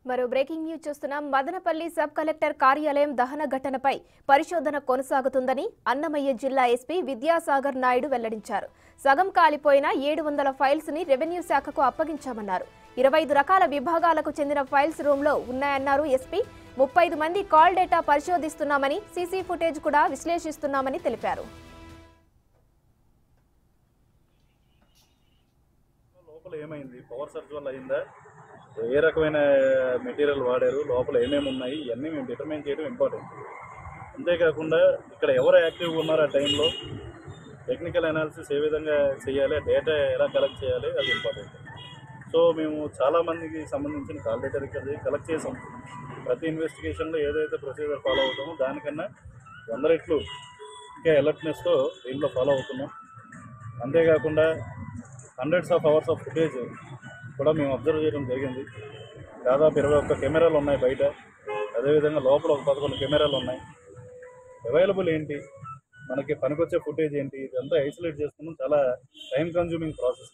మరో breaking news చూస్తున్నాం. Madanapalle sub collector కార్యాలయం దహన ఘటనపై పరిశోధన కొనసాగుతుందని అన్నమయ్య జిల్లా ఎస్పీ విద్యాసాగర్ నాయుడు వెల్లడించారు. సగం కాలిపోయిన 700 ఫైల్స్ ని రెవెన్యూ శాఖకు అప్పగించామన్నారు. 25 రకాల విభాగాలకు చెందిన ఫైల్స్ రూమ్ లో ఉన్నాయన్నారు ఎస్పీ. 35 మంది కాల్ డేటా పరిశోధిస్తున్నామని, సీసీ ఫుటేజ్ కూడా విశ్లేషిస్తున్నామని తెలిపారు. లోపల ఏమైంది, పవర్ సర్జ్ వల్ల అయిందా, ఏ రకమైన మెటీరియల్ వాడారు, లోపల ఏమేమి ఉన్నాయి, ఇవన్నీ మేము డిటర్మైన్ చేయడం ఇంపార్టెంట్. అంతేకాకుండా ఇక్కడ ఎవరు యాక్టివ్గా ఉన్నారో ఆ టైంలో టెక్నికల్ అనాలిసిస్ ఏ విధంగా చేయాలి, డేటా ఎలా కలెక్ట్ చేయాలి, అది ఇంపార్టెంట్. సో మేము చాలామందికి సంబంధించిన కాల్ డేటా రికార్డ్ కలెక్ట్ చేసాం. ప్రతి ఇన్వెస్టిగేషన్లో ఏదైతే ప్రొసీజర్ ఫాలో అవుతామో దానికన్నా 100 రెట్లు ఇంకా అలర్ట్నెస్తో దీంట్లో ఫాలో అవుతున్నాం. అంతేకాకుండా hundreds of hours of footage కూడా మేము అబ్జర్వ్ చేయడం జరిగింది. దాదాపు 21 కెమెరాలు ఉన్నాయి బయట, అదేవిధంగా లోపల ఒక 11 కెమెరాలు ఉన్నాయి. అవైలబుల్ ఏంటి, మనకి పనికొచ్చే ఫుటేజ్ ఏంటి, ఇదంతా ఐసోలేట్ చేసుకున్నాం. చాలా టైం కన్జ్యూమింగ్ ప్రాసెస్.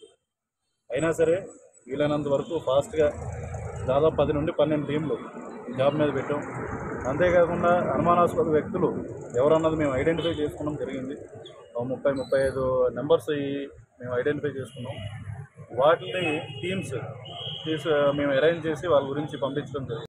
అయినా సరే వీలైనంత వరకు ఫాస్ట్గా దాదాపు 10 నుండి 12 టీంలు జాబ్ మీద పెట్టాం. అంతేకాకుండా అనుమానాస్పద వ్యక్తులు ఎవరన్నది మేము ఐడెంటిఫై చేసుకోవడం జరిగింది. 30-35 నెంబర్స్ మేము ఐడెంటిఫై చేసుకున్నాం. వాటిని టీమ్స్ మేము అరేంజ్ చేసి వాళ్ళ గురించి పంపించడం జరిగింది.